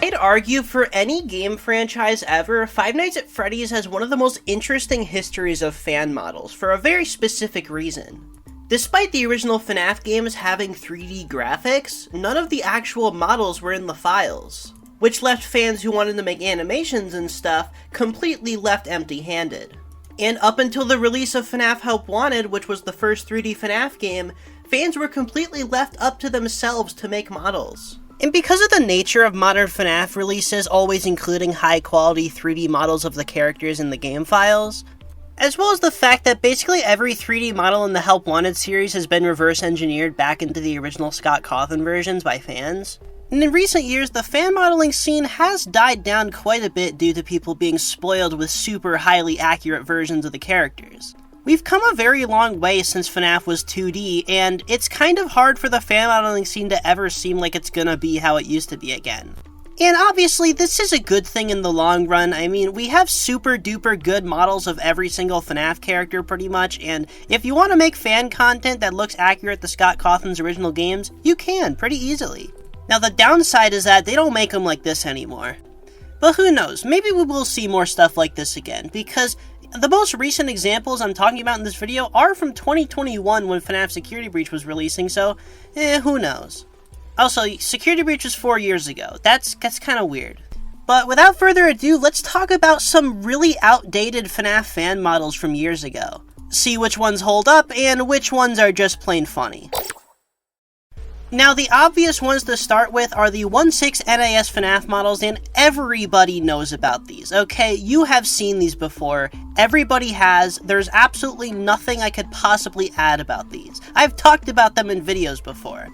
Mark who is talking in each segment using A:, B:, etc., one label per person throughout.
A: I'd argue for any game franchise ever, Five Nights at Freddy's has one of the most interesting histories of fan models, for a very specific reason. Despite the original FNAF games having 3D graphics, none of the actual models were in the files, which left fans who wanted to make animations and stuff completely left empty-handed. And up until the release of FNAF Help Wanted, which was the first 3D FNAF game, fans were completely left up to themselves to make models. And because of the nature of modern FNAF releases always including high-quality 3D models of the characters in the game files, as well as the fact that basically every 3D model in the Help Wanted series has been reverse-engineered back into the original Scott Cawthon versions by fans, and in recent years, the fan modeling scene has died down quite a bit due to people being spoiled with super highly accurate versions of the characters. We've come a very long way since FNAF was 2D, and it's kind of hard for the fan modeling scene to ever seem like it's gonna be how it used to be again. And obviously, this is a good thing in the long run. I mean, we have super duper good models of every single FNAF character pretty much, and if you want to make fan content that looks accurate to Scott Cawthon's original games, you can, pretty easily. Now the downside is that they don't make them like this anymore. But who knows, maybe we will see more stuff like this again, because the most recent examples I'm talking about in this video are from 2021 when FNAF Security Breach was releasing, so who knows. Also, Security Breach was 4 years ago. That's kind of weird. But without further ado, let's talk about some really outdated FNAF fan models from years ago. See which ones hold up and which ones are just plain funny. Now, the obvious ones to start with are the 1/6 NAS FNAF models, and everybody knows about these, okay? You have seen these before. Everybody has. There's absolutely nothing I could possibly add about these. I've talked about them in videos before.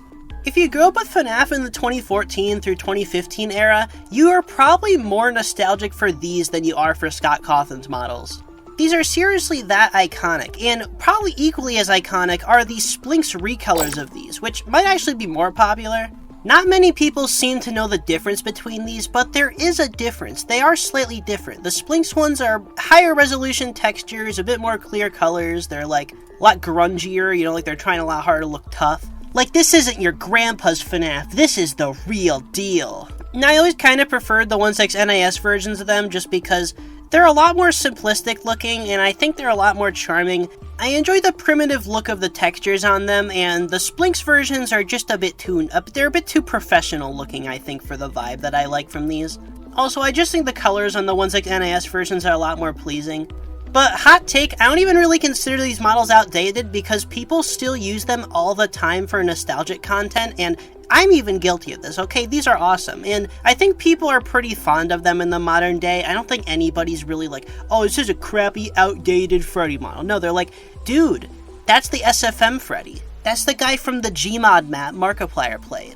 A: If you grew up with FNAF in the 2014 through 2015 era, you are probably more nostalgic for these than you are for Scott Cawthon's models. These are seriously that iconic, and probably equally as iconic are the Splinks recolors of these, which might actually be more popular. Not many people seem to know the difference between these, but there is a difference. They are slightly different. The Splinks ones are higher resolution textures, a bit more clear colors, they're like a lot grungier, you know, like they're trying a lot harder to look tough. Like, this isn't your grandpa's FNAF, this is the real deal. Now, I always kind of preferred the 1/6 NAS versions of them just because they're a lot more simplistic looking, and I think they're a lot more charming. I enjoy the primitive look of the textures on them, and the Splinks versions are just a bit too, they're a bit too professional looking, I think, for the vibe that I like from these. Also, I just think the colors on the 1/6 NAS versions are a lot more pleasing. But hot take, I don't even really consider these models outdated because people still use them all the time for nostalgic content, and I'm even guilty of this, okay? These are awesome, and I think people are pretty fond of them in the modern day. I don't think anybody's really like, oh, this is a crappy, outdated Freddy model. No, they're like, dude, that's the SFM Freddy. That's the guy from the Gmod map Markiplier played.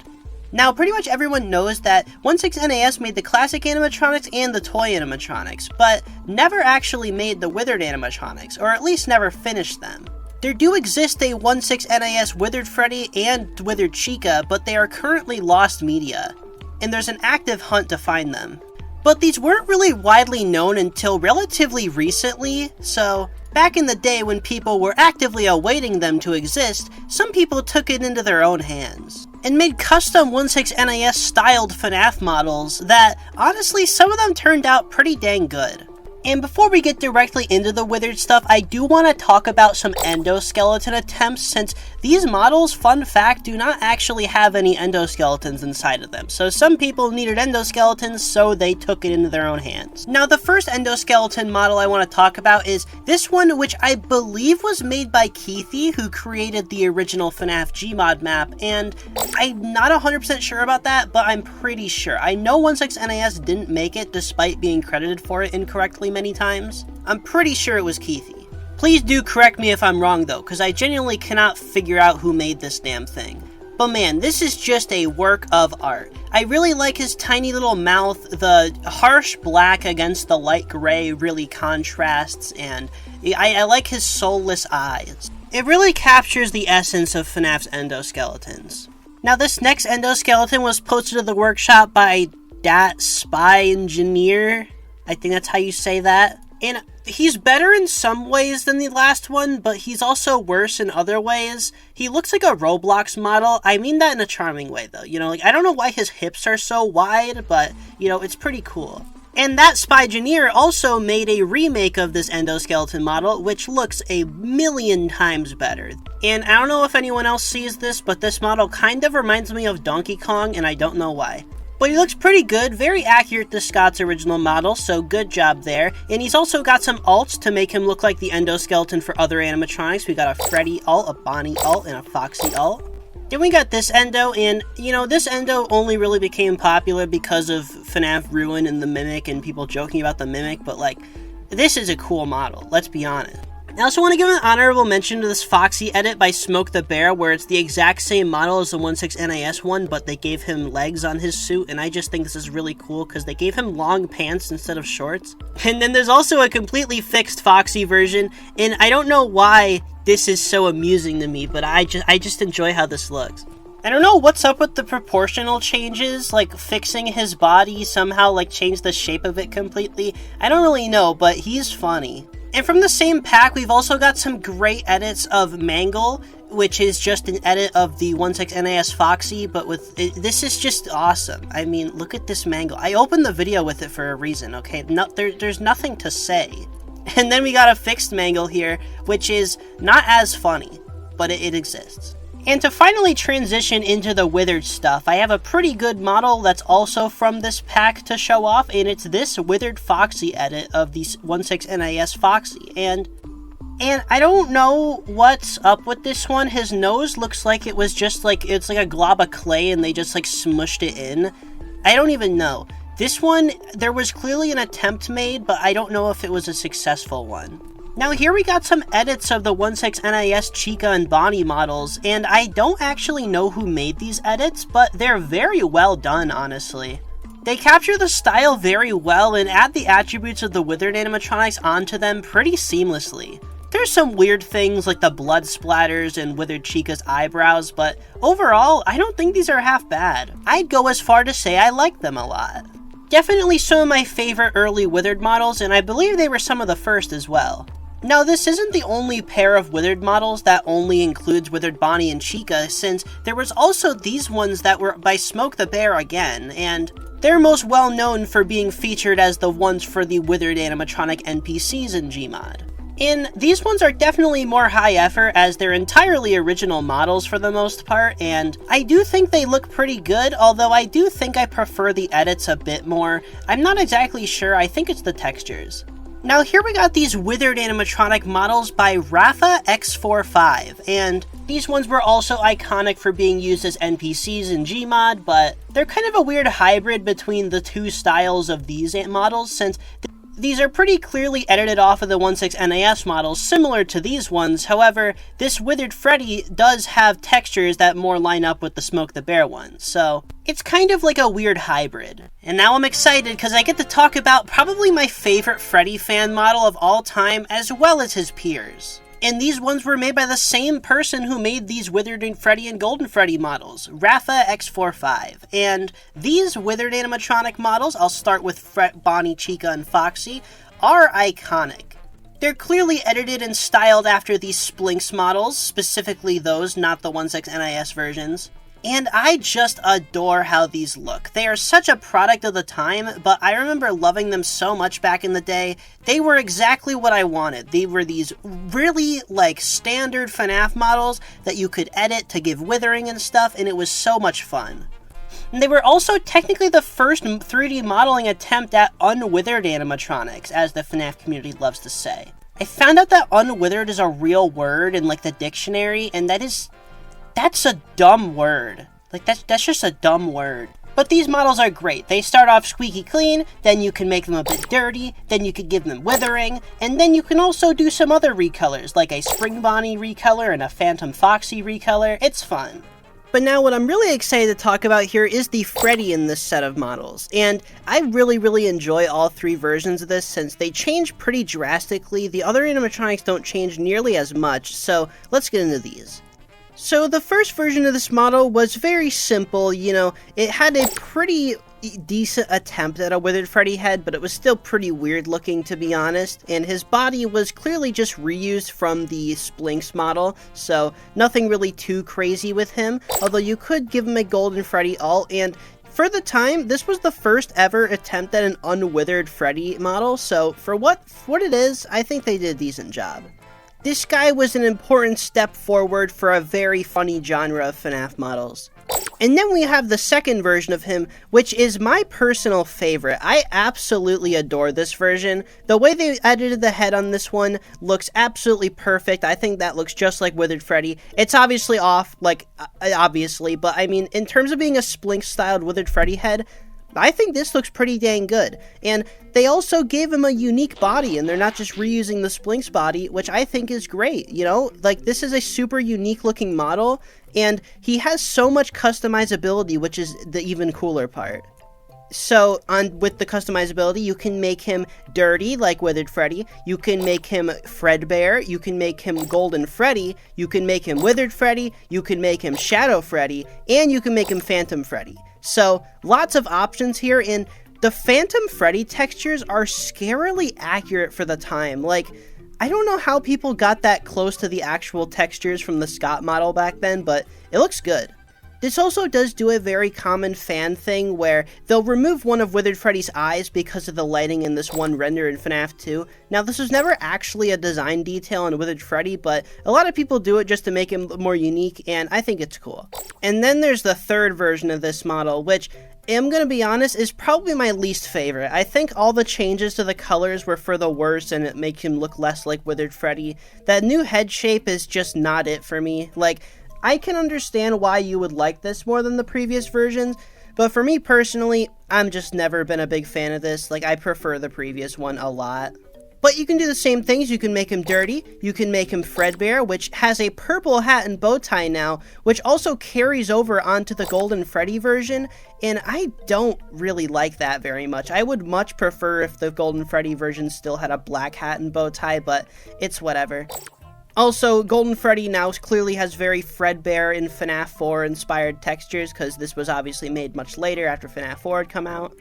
A: Now, pretty much everyone knows that 1/6 NAS made the classic animatronics and the toy animatronics, but never actually made the Withered animatronics, or at least never finished them. There do exist a 1/6 NAS Withered Freddy and Withered Chica, but they are currently lost media, and there's an active hunt to find them. But these weren't really widely known until relatively recently, so back in the day when people were actively awaiting them to exist, some people took it into their own hands and made custom 1/6 NAS styled FNAF models that, honestly, some of them turned out pretty dang good. And before we get directly into the Withered stuff, I do want to talk about some endoskeleton attempts, since these models, fun fact, do not actually have any endoskeletons inside of them. So some people needed endoskeletons, so they took it into their own hands. Now, the first endoskeleton model I want to talk about is this one, which I believe was made by Keithy, who created the original FNAF Gmod map, and I'm not 100% sure about that, but I'm pretty sure. I know 1/6 NAS didn't make it, despite being credited for it incorrectly many times. I'm pretty sure it was Keithy. Please do correct me if I'm wrong though, because I genuinely cannot figure out who made this damn thing. But man, this is just a work of art. I really like his tiny little mouth, the harsh black against the light gray really contrasts, and I like his soulless eyes. It really captures the essence of FNAF's endoskeletons. Now, this next endoskeleton was posted to the workshop by Dat Spy Engineer. I think that's how you say that. And He's better in some ways than the last one, but he's also worse in other ways. He looks like a Roblox model. I mean that in a charming way, though. You know, like, I don't know why his hips are so wide, but, you know, it's pretty cool. And that Spygeneer also made a remake of this endoskeleton model, which looks a million times better. And I don't know if anyone else sees this, but this model kind of reminds me of Donkey Kong, and I don't know why. But he looks pretty good, very accurate to Scott's original model, so good job there. And he's also got some alts to make him look like the endoskeleton for other animatronics. We got a Freddy alt, a Bonnie alt, and a Foxy alt. Then we got this endo, and, you know, this endo only really became popular because of FNAF Ruin and the Mimic and people joking about the Mimic, but, like, this is a cool model, let's be honest. I also want to give an honorable mention to this Foxy edit by Smoke the Bear, where it's the exact same model as the 1/6 NAS one, but they gave him legs on his suit, and I just think this is really cool because they gave him long pants instead of shorts. And then there's also a completely fixed Foxy version, and I don't know why this is so amusing to me, but I just enjoy how this looks. I don't know what's up with the proportional changes, like fixing his body somehow like changed the shape of it completely. I don't really know, but he's funny. And from the same pack, we've also got some great edits of Mangle, which is just an edit of the 1/6 NAS Foxy, but with this is just awesome. I mean, look at this Mangle. I opened the video with it for a reason, okay? There's nothing to say. And then we got a fixed Mangle here, which is not as funny, but it exists. And to finally transition into the Withered stuff, I have a pretty good model that's also from this pack to show off, and it's this Withered Foxy edit of the 1/6 NAS Foxy. And I don't know what's up with this one. His nose looks like it was just like, it's like a glob of clay and they just like smushed it in. I don't even know. This one, there was clearly an attempt made, but I don't know if it was a successful one. Now here we got some edits of the 1/6 NAS Chica and Bonnie models, and I don't actually know who made these edits, but they're very well done, honestly. They capture the style very well and add the attributes of the Withered animatronics onto them pretty seamlessly. There's some weird things like the blood splatters and Withered Chica's eyebrows, but overall, I don't think these are half bad. I'd go as far to say I like them a lot. Definitely some of my favorite early Withered models, and I believe they were some of the first as well. Now, this isn't the only pair of Withered models that only includes Withered Bonnie and Chica, since there was also these ones that were by Smoke the Bear again, and they're most well known for being featured as the ones for the Withered animatronic NPCs in Gmod. And these ones are definitely more high effort as they're entirely original models for the most part, and I do think they look pretty good, although I do think I prefer the edits a bit more. I'm not exactly sure, I think it's the textures. Now here we got these Withered animatronic models by Rafa X45, and these ones were also iconic for being used as NPCs in Gmod, but they're kind of a weird hybrid between the two styles of these models, since these are pretty clearly edited off of the 1/6 NAS models, similar to these ones. However, this Withered Freddy does have textures that more line up with the Smoke the Bear ones, so it's kind of like a weird hybrid. And now I'm excited because I get to talk about probably my favorite Freddy fan model of all time, as well as his peers. And these ones were made by the same person who made these Withered and Freddy and Golden Freddy models, Rafa X45. And these Withered animatronic models, I'll start with Bonnie, Chica, and Foxy, are iconic. They're clearly edited and styled after these Splinks models, specifically those, not the 1/6 NAS versions. And I just adore how these look. They are such a product of the time, but I remember loving them so much back in the day. They were exactly what I wanted. They were these really, like, standard FNAF models that you could edit to give withering and stuff, and it was so much fun. And they were also technically the first 3D modeling attempt at unwithered animatronics, as the FNAF community loves to say. I found out that unwithered is a real word in, like, the dictionary, and that's a dumb word. Like, that's just a dumb word. But these models are great. They start off squeaky clean, then you can make them a bit dirty, then you can give them withering, and then you can also do some other recolors, like a Spring Bonnie recolor and a Phantom Foxy recolor. It's fun. But now what I'm really excited to talk about here is the Freddy in this set of models. And I really enjoy all three versions of this since they change pretty drastically. The other animatronics don't change nearly as much, so let's get into these. So the first version of this model was very simple, you know, it had a pretty decent attempt at a Withered Freddy head, but it was still pretty weird looking, to be honest, and his body was clearly just reused from the Splinks model, so nothing really too crazy with him, although you could give him a Golden Freddy alt, and for the time, this was the first ever attempt at an unwithered Freddy model, so for what it is, I think they did a decent job. This guy was an important step forward for a very funny genre of FNAF models. And then we have the second version of him, which is my personal favorite. I absolutely adore this version. The way they edited the head on this one looks absolutely perfect. I think that looks just like Withered Freddy. It's obviously off, like, obviously, but I mean, in terms of being a Splinks-styled Withered Freddy head, I think this looks pretty dang good. And they also gave him a unique body, and they're not just reusing the Splinks body, which I think is great, you know? Like, this is a super unique looking model, and he has so much customizability, which is the even cooler part. So, with the customizability, you can make him dirty, like Withered Freddy, you can make him Fredbear, you can make him Golden Freddy, you can make him Withered Freddy, you can make him Shadow Freddy, and you can make him Phantom Freddy. So, lots of options here, and the Phantom Freddy textures are scarily accurate for the time. Like, I don't know how people got that close to the actual textures from the Scott model back then, but it looks good. This also does do a very common fan thing where they'll remove one of Withered Freddy's eyes because of the lighting in this one render in FNAF 2. Now, this was never actually a design detail in Withered Freddy, but a lot of people do it just to make him more unique, and I think it's cool. And then there's the third version of this model, which, I'm gonna be honest, is probably my least favorite. I think all the changes to the colors were for the worse, and it makes him look less like Withered Freddy. That new head shape is just not it for me. Like, I can understand why you would like this more than the previous versions, but for me personally, I'm just never been a big fan of this. Like, I prefer the previous one a lot. But you can do the same things. You can make him dirty, you can make him Fredbear, which has a purple hat and bow tie now, which also carries over onto the Golden Freddy version, and I don't really like that very much. I would much prefer if the Golden Freddy version still had a black hat and bow tie, but it's whatever. Also, Golden Freddy now clearly has very Fredbear and FNAF 4 inspired textures, because this was obviously made much later after FNAF 4 had come out.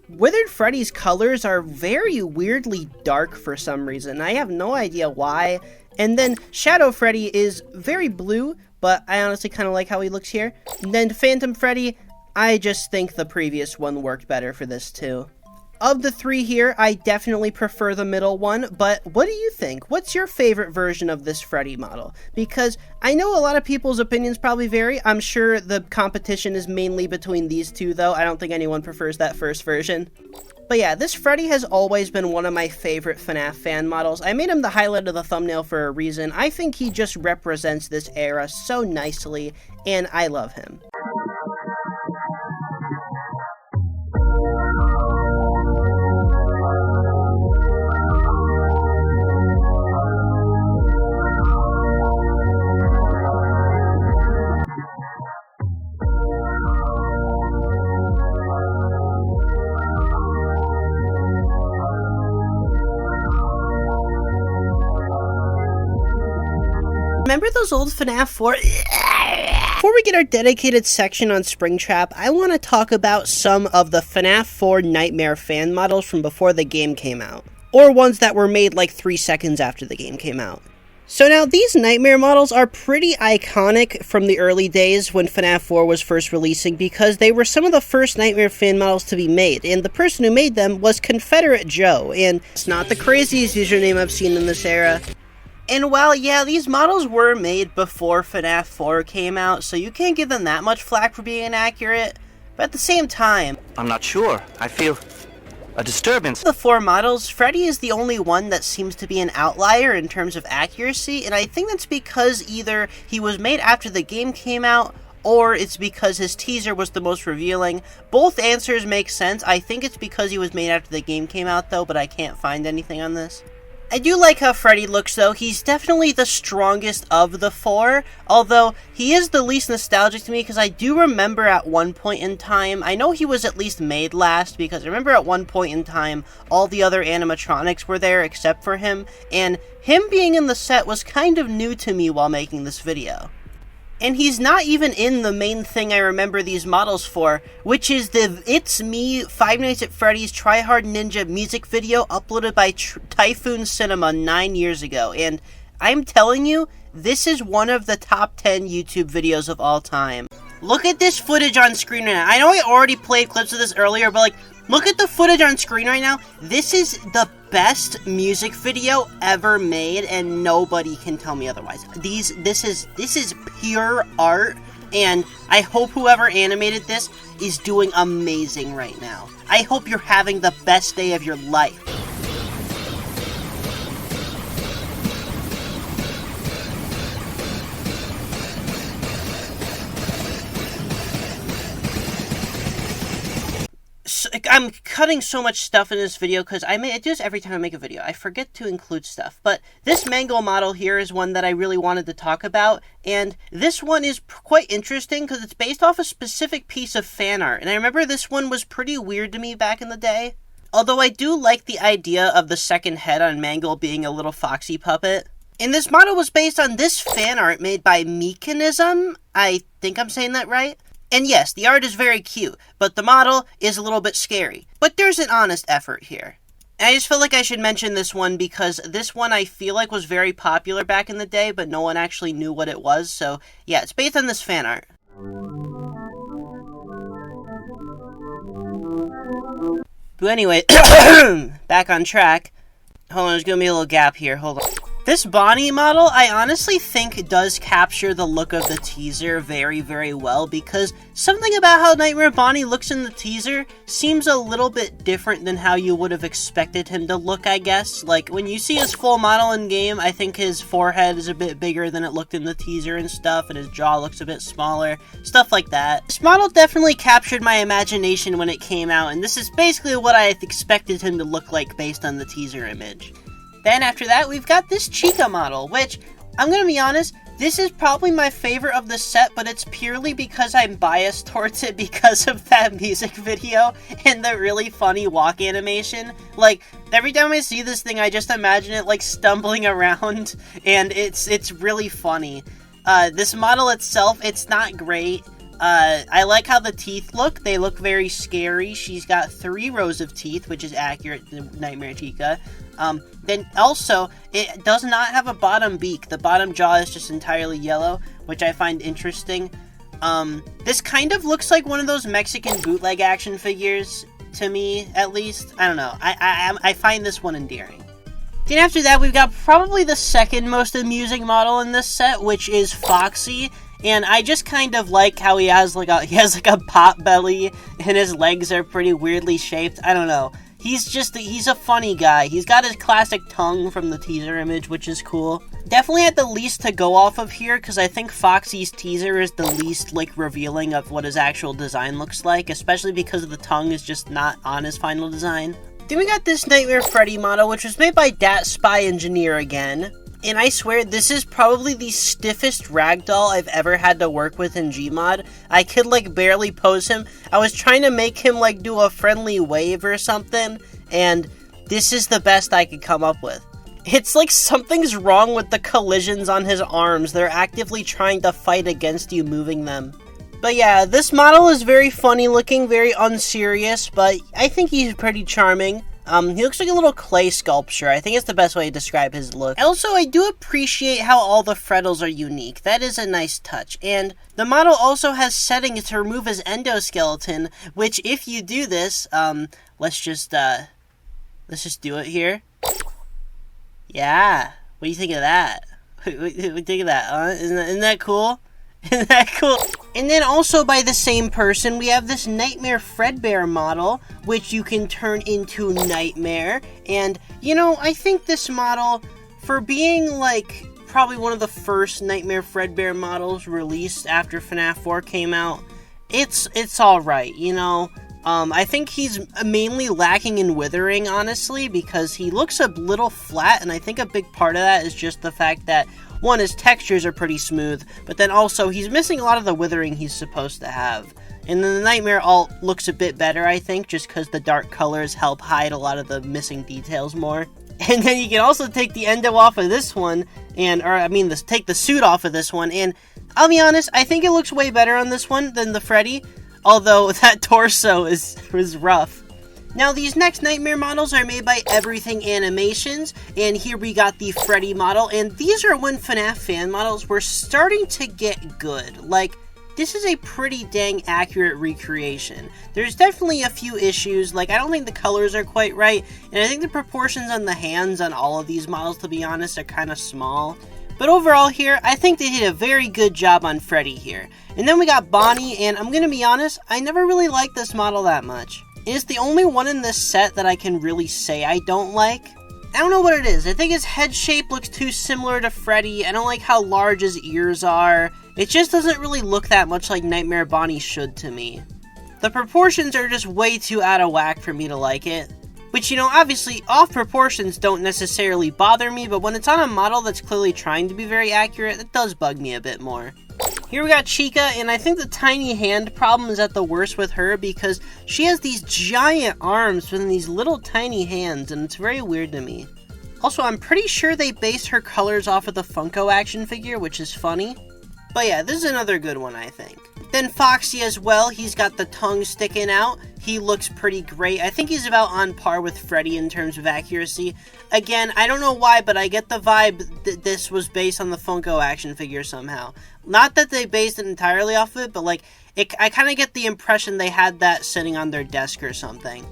A: Withered Freddy's colors are very weirdly dark for some reason. I have no idea why. And then Shadow Freddy is very blue, but I honestly kind of like how he looks here. And then Phantom Freddy, I just think the previous one worked better for this too. Of the three here, I definitely prefer the middle one, but what do you think? What's your favorite version of this Freddy model? Because I know a lot of people's opinions probably vary. I'm sure the competition is mainly between these two, though. I don't think anyone prefers that first version. But yeah, this Freddy has always been one of my favorite FNAF fan models. I made him the highlight of the thumbnail for a reason. I think he just represents this era so nicely, and I love him. Remember those old FNAF 4? Before we get our dedicated section on Springtrap, I want to talk about some of the FNAF 4 Nightmare fan models from before the game came out, or ones that were made like 3 seconds after the game came out. So now, these Nightmare models are pretty iconic from the early days when FNAF 4 was first releasing, because they were some of the first Nightmare fan models to be made, and the person who made them was Confederate Joe, and it's not the craziest username I've seen in this era. And while, yeah, these models were made before FNAF 4 came out, so you can't give them that much flack for being inaccurate, but at the same time,
B: I'm not sure. I feel a disturbance.
A: Of the 4 models, Freddy is the only one that seems to be an outlier in terms of accuracy, and I think that's because either he was made after the game came out, or it's because his teaser was the most revealing. Both answers make sense. I think it's because he was made after the game came out, though, but I can't find anything on this. I do like how Freddy looks, though. He's definitely the strongest of the 4, although he is the least nostalgic to me, because I do remember at one point in time, I know he was at least made last, because I remember at one point in time, all the other animatronics were there except for him, and him being in the set was kind of new to me while making this video. And he's not even in the main thing I remember these models for, which is the It's Me Five Nights at Freddy's Try Hard Ninja music video uploaded by Typhoon Cinema 9 years ago. And I'm telling you, this is one of the top 10 YouTube videos of all time. Look at this footage on screen right now. I know I already played clips of this earlier, but like, look at the footage on screen right now. This is the best music video ever made, and nobody can tell me otherwise. This is pure art, and I hope whoever animated this is doing amazing right now. I hope you're having the best day of your life. I'm cutting so much stuff in this video because I do this every time I make a video. I forget to include stuff. But this mango model here is one that I really wanted to talk about. And this one is quite interesting because it's based off a specific piece of fan art. And I remember this one was pretty weird to me back in the day. Although I do like the idea of the second head on Mangle being a little foxy puppet. And this model was based on this fan art made by Mechanism. I think I'm saying that right. And yes, the art is very cute, but the model is a little bit scary. But there's an honest effort here. And I just feel like I should mention this one because this one I feel like was very popular back in the day, but no one actually knew what it was. So yeah, it's based on this fan art. But anyway, back on track. Hold on, there's gonna be a little gap here. Hold on. This Bonnie model, I honestly think does capture the look of the teaser very, very well, because something about how Nightmare Bonnie looks in the teaser seems a little bit different than how you would have expected him to look, I guess. Like, when you see his full model in game, I think his forehead is a bit bigger than it looked in the teaser and stuff, and his jaw looks a bit smaller, stuff like that. This model definitely captured my imagination when it came out, and this is basically what I expected him to look like based on the teaser image. Then after that, we've got this Chica model, which, I'm gonna be honest, this is probably my favorite of the set, but it's purely because I'm biased towards it because of that music video and the really funny walk animation. Like, every time I see this thing, I just imagine it, like, stumbling around, and it's really funny. This model itself, it's not great. I like how the teeth look. They look very scary. She's got 3 rows of teeth, which is accurate to Nightmare Chica. Then also, it does not have a bottom beak. The bottom jaw is just entirely yellow, which I find interesting. This kind of looks like one of those Mexican bootleg action figures, to me, at least. I don't know. I find this one endearing. Then after that, we've got probably the second most amusing model in this set, which is Foxy. And I just kind of like how he has like a pot belly, and his legs are pretty weirdly shaped. I don't know. He's a funny guy. He's got his classic tongue from the teaser image, which is cool. Definitely had the least to go off of here, because I think Foxy's teaser is the least, like, revealing of what his actual design looks like, especially because the tongue is just not on his final design. Then we got this Nightmare Freddy model, which was made by Dat Spy Engineer again. And I swear, this is probably the stiffest ragdoll I've ever had to work with in Gmod. I could, like, barely pose him. I was trying to make him, like, do a friendly wave or something, and this is the best I could come up with. It's like something's wrong with the collisions on his arms. They're actively trying to fight against you moving them. But yeah, this model is very funny looking, very unserious, but I think he's pretty charming. He looks like a little clay sculpture. I think it's the best way to describe his look. Also, I do appreciate how all the Freddles are unique. That is a nice touch. And the model also has settings to remove his endoskeleton, which if you do this, let's just do it here. Yeah. What do you think of that? What do you think of that, huh? Isn't that cool? Isn't that cool? And then also by the same person, we have this Nightmare Fredbear model, which you can turn into Nightmare. And, you know, I think this model, for being, like, probably one of the first Nightmare Fredbear models released after FNAF 4 came out, it's alright, you know? I think he's mainly lacking in withering, honestly, because he looks a little flat, and I think a big part of that is just the fact that, one, his textures are pretty smooth, but then also he's missing a lot of the withering he's supposed to have. And then the Nightmare alt looks a bit better, I think, just because the dark colors help hide a lot of the missing details more. And then you can also take the endo off of this one, take the suit off of this one, and I'll be honest, I think it looks way better on this one than the Freddy, although that torso is rough. Now, these next Nightmare models are made by Everything Animations, and here we got the Freddy model, and these are when FNAF fan models were starting to get good. Like, this is a pretty dang accurate recreation. There's definitely a few issues, like I don't think the colors are quite right, and I think the proportions on the hands on all of these models, to be honest, are kind of small. But overall here, I think they did a very good job on Freddy here. And then we got Bonnie, and I'm gonna be honest, I never really liked this model that much. It's the only one in this set that I can really say I don't like. I don't know what it is. I think his head shape looks too similar to Freddy. I don't like how large his ears are. It just doesn't really look that much like Nightmare Bonnie should to me. The proportions are just way too out of whack for me to like it. Which, you know, obviously, off proportions don't necessarily bother me, but when it's on a model that's clearly trying to be very accurate, it does bug me a bit more. Here we got Chica, and I think the tiny hand problem is at the worst with her because she has these giant arms with these little tiny hands, and it's very weird to me. Also, I'm pretty sure they based her colors off of the Funko action figure, which is funny. But yeah, this is another good one, I think. Then Foxy as well, he's got the tongue sticking out. He looks pretty great. I think he's about on par with Freddy in terms of accuracy. Again, I don't know why, but I get the vibe that this was based on the Funko action figure somehow. Not that they based it entirely off of it, but like, I kind of get the impression they had that sitting on their desk or something.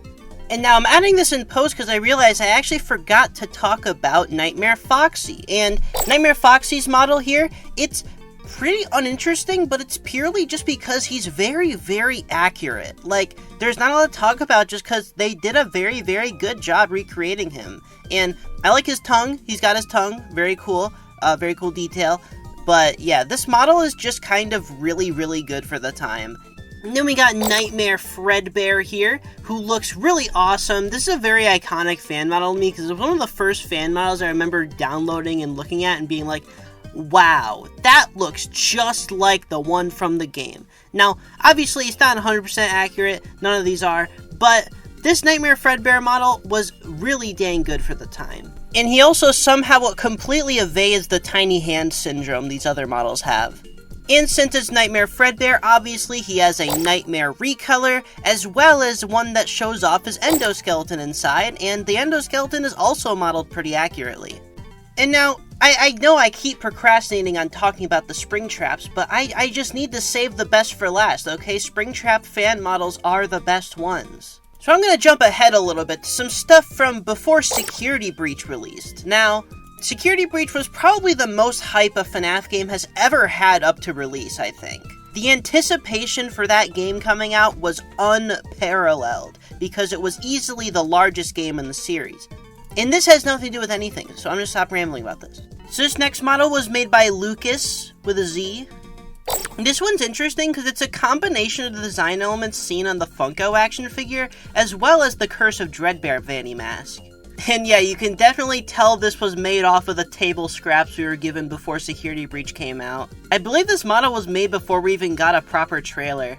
A: And now I'm adding this in post because I realized I actually forgot to talk about Nightmare Foxy. And Nightmare Foxy's model here, it's pretty uninteresting, but it's purely just because he's very, very accurate. Like, there's not a lot to talk about just because they did a very, very good job recreating him. And I like his tongue. He's got his tongue. Very cool detail. But yeah, this model is just kind of really, really good for the time. And then we got Nightmare Fredbear here, who looks really awesome. This is a very iconic fan model to me because it was one of the first fan models I remember downloading and looking at and being like, wow, that looks just like the one from the game. Now, obviously, it's not 100% accurate, none of these are, but this Nightmare Fredbear model was really dang good for the time. And he also somehow completely evades the tiny hand syndrome these other models have. And since it's Nightmare Fredbear, obviously he has a Nightmare recolor, as well as one that shows off his endoskeleton inside, and the endoskeleton is also modeled pretty accurately. And now, I know I keep procrastinating on talking about the Springtraps, but I just need to save the best for last, okay? Springtrap fan models are the best ones. So I'm going to jump ahead a little bit to some stuff from before Security Breach released. Now, Security Breach was probably the most hype a FNAF game has ever had up to release, I think. The anticipation for that game coming out was unparalleled, because it was easily the largest game in the series. And this has nothing to do with anything, so I'm going to stop rambling about this. So this next model was made by Lucas, with a Z. And this one's interesting because it's a combination of the design elements seen on the Funko action figure, as well as the Curse of Dreadbear Vanny mask. And yeah, you can definitely tell this was made off of the table scraps we were given before Security Breach came out. I believe this model was made before we even got a proper trailer.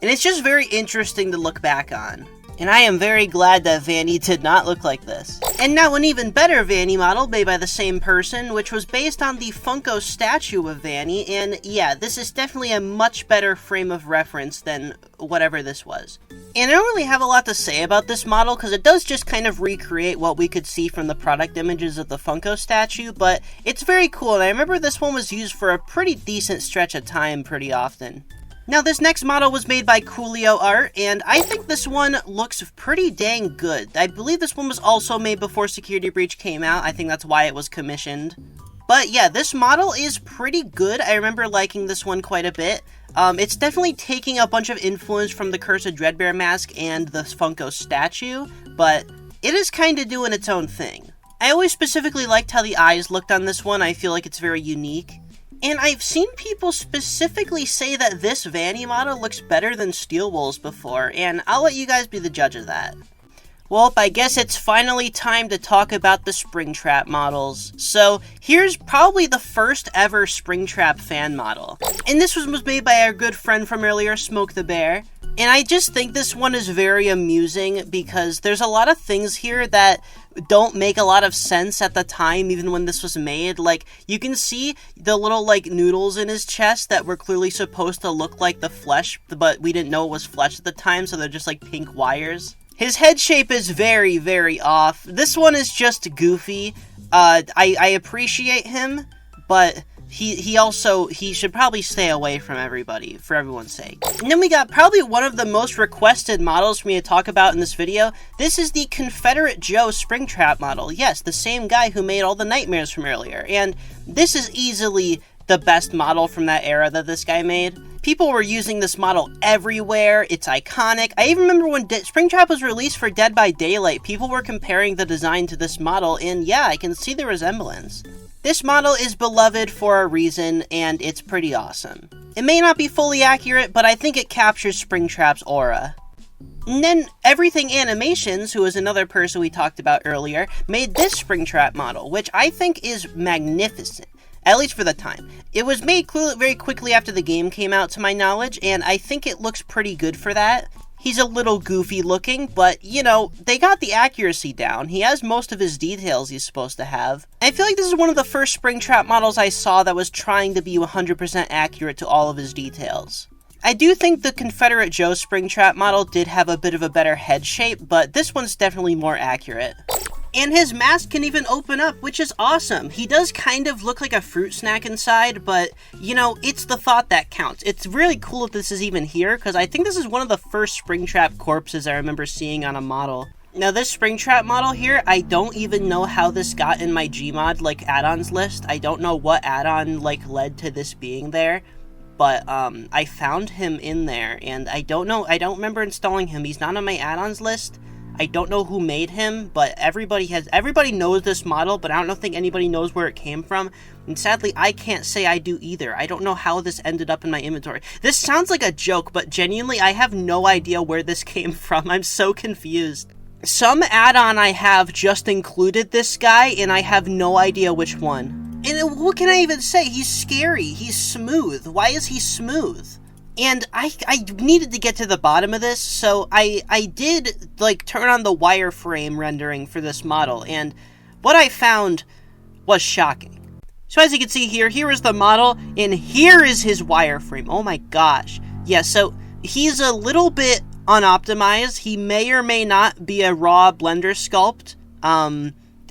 A: And it's just very interesting to look back on. And I am very glad that Vanny did not look like this. And now an even better Vanny model made by the same person, which was based on the Funko statue of Vanny, and yeah, this is definitely a much better frame of reference than whatever this was. And I don't really have a lot to say about this model, because it does just kind of recreate what we could see from the product images of the Funko statue, but it's very cool, and I remember this one was used for a pretty decent stretch of time pretty often. Now, this next model was made by Coolio Art, and I think this one looks pretty dang good. I believe this one was also made before Security Breach came out. I think that's why it was commissioned. But yeah, this model is pretty good. I remember liking this one quite a bit. It's definitely taking a bunch of influence from the Curse of Dreadbear mask and the Funko statue, but it is kind of doing its own thing. I always specifically liked how the eyes looked on this one. I feel like it's very unique. And I've seen people specifically say that this Vanny model looks better than Steel Wool's before, and I'll let you guys be the judge of that. Well, I guess it's finally time to talk about the Springtrap models. So, here's probably the first ever Springtrap fan model. And this was made by our good friend from earlier, Smoke the Bear. And I just think this one is very amusing because there's a lot of things here that don't make a lot of sense at the time, even when this was made. Like, you can see the little, like, noodles in his chest that were clearly supposed to look like the flesh, but we didn't know it was flesh at the time, so they're just, like, pink wires. His head shape is very, very off. This one is just goofy. I appreciate him, but he should probably stay away from everybody, for everyone's sake. And then we got probably one of the most requested models for me to talk about in this video. This is the Confederate Joe Springtrap model. Yes, the same guy who made all the nightmares from earlier. And this is easily the best model from that era that this guy made. People were using this model everywhere. It's iconic. I even remember when Springtrap was released for Dead by Daylight, people were comparing the design to this model, and yeah, I can see the resemblance. This model is beloved for a reason, and it's pretty awesome. It may not be fully accurate, but I think it captures Springtrap's aura. And then Everything Animations, who is another person we talked about earlier, made this Springtrap model, which I think is magnificent. At least for the time. It was made very quickly after the game came out, to my knowledge, and I think it looks pretty good for that. He's a little goofy looking, but, you know, they got the accuracy down. He has most of his details he's supposed to have. I feel like this is one of the first Springtrap models I saw that was trying to be 100% accurate to all of his details. I do think the Confederate Joe Springtrap model did have a bit of a better head shape, but this one's definitely more accurate. And his mask can even open up, which is awesome. He does kind of look like a fruit snack inside, but, you know, it's the thought that counts. It's really cool that this is even here, because I think this is one of the first Springtrap corpses I remember seeing on a model. Now, this Springtrap model here, I don't even know how this got in my Gmod, like, add-ons list. I don't know what add-on, like, led to this being there, but, I found him in there, and I don't remember installing him. He's not on my add-ons list. I don't know who made him, but everybody knows this model, but I don't think anybody knows where it came from. And sadly, I can't say I do either. I don't know how this ended up in my inventory. This sounds like a joke, but genuinely, I have no idea where this came from. I'm so confused. Some add-on I have just included this guy, and I have no idea which one. And what can I even say? He's scary. He's smooth. Why is he smooth? And I needed to get to the bottom of this, so I did, like, turn on the wireframe rendering for this model, and what I found was shocking. So as you can see here is the model, and here is his wireframe. Oh my gosh. Yeah, so he's a little bit unoptimized. He may or may not be a raw Blender sculpt.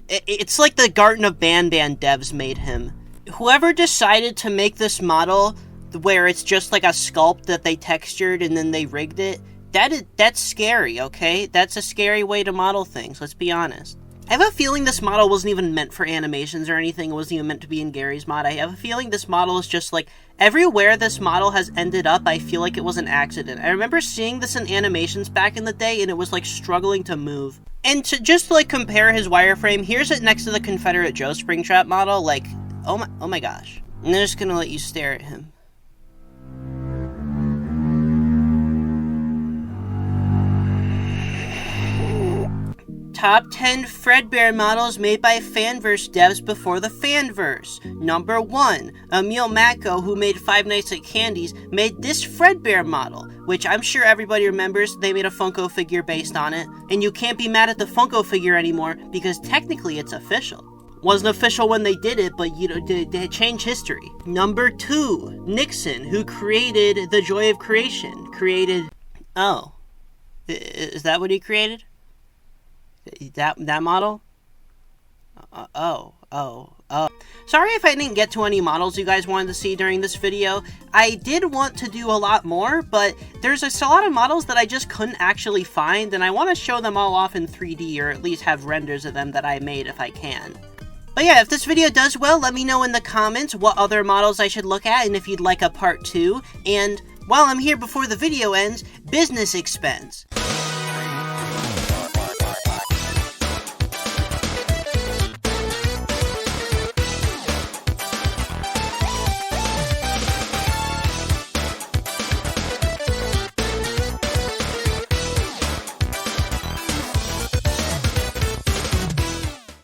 A: It's like the Garten of Banban devs made him. Whoever decided to make this model where it's just like a sculpt that they textured and then they rigged it, that's scary, okay? That's a scary way to model things, let's be honest. I have a feeling this model wasn't even meant for animations or anything. It wasn't even meant to be in Garry's mod. I have a feeling this model is just like, everywhere this model has ended up, I feel like it was an accident. I remember seeing this in animations back in the day, and it was like struggling to move. And to just like compare his wireframe, here's it next to the Confederate Joe Springtrap model, like, oh my gosh. I'm just gonna let you stare at him. Top 10 Fredbear models made by Fanverse devs before the Fanverse. Number 1, Emil Matko, who made Five Nights at Candy's, made this Fredbear model, which I'm sure everybody remembers. They made a Funko figure based on it, and you can't be mad at the Funko figure anymore because technically it's official. Wasn't official when they did it, but you know, they changed history. Number 2, Nixon, who created The Joy of Creation, oh, is that what he created? That model? Oh. Sorry if I didn't get to any models you guys wanted to see during this video. I did want to do a lot more, but there's a lot of models that I just couldn't actually find, and I want to show them all off in 3D, or at least have renders of them that I made if I can. But yeah, if this video does well, let me know in the comments what other models I should look at, and if you'd like a part 2, and while I'm here before the video ends, business expense.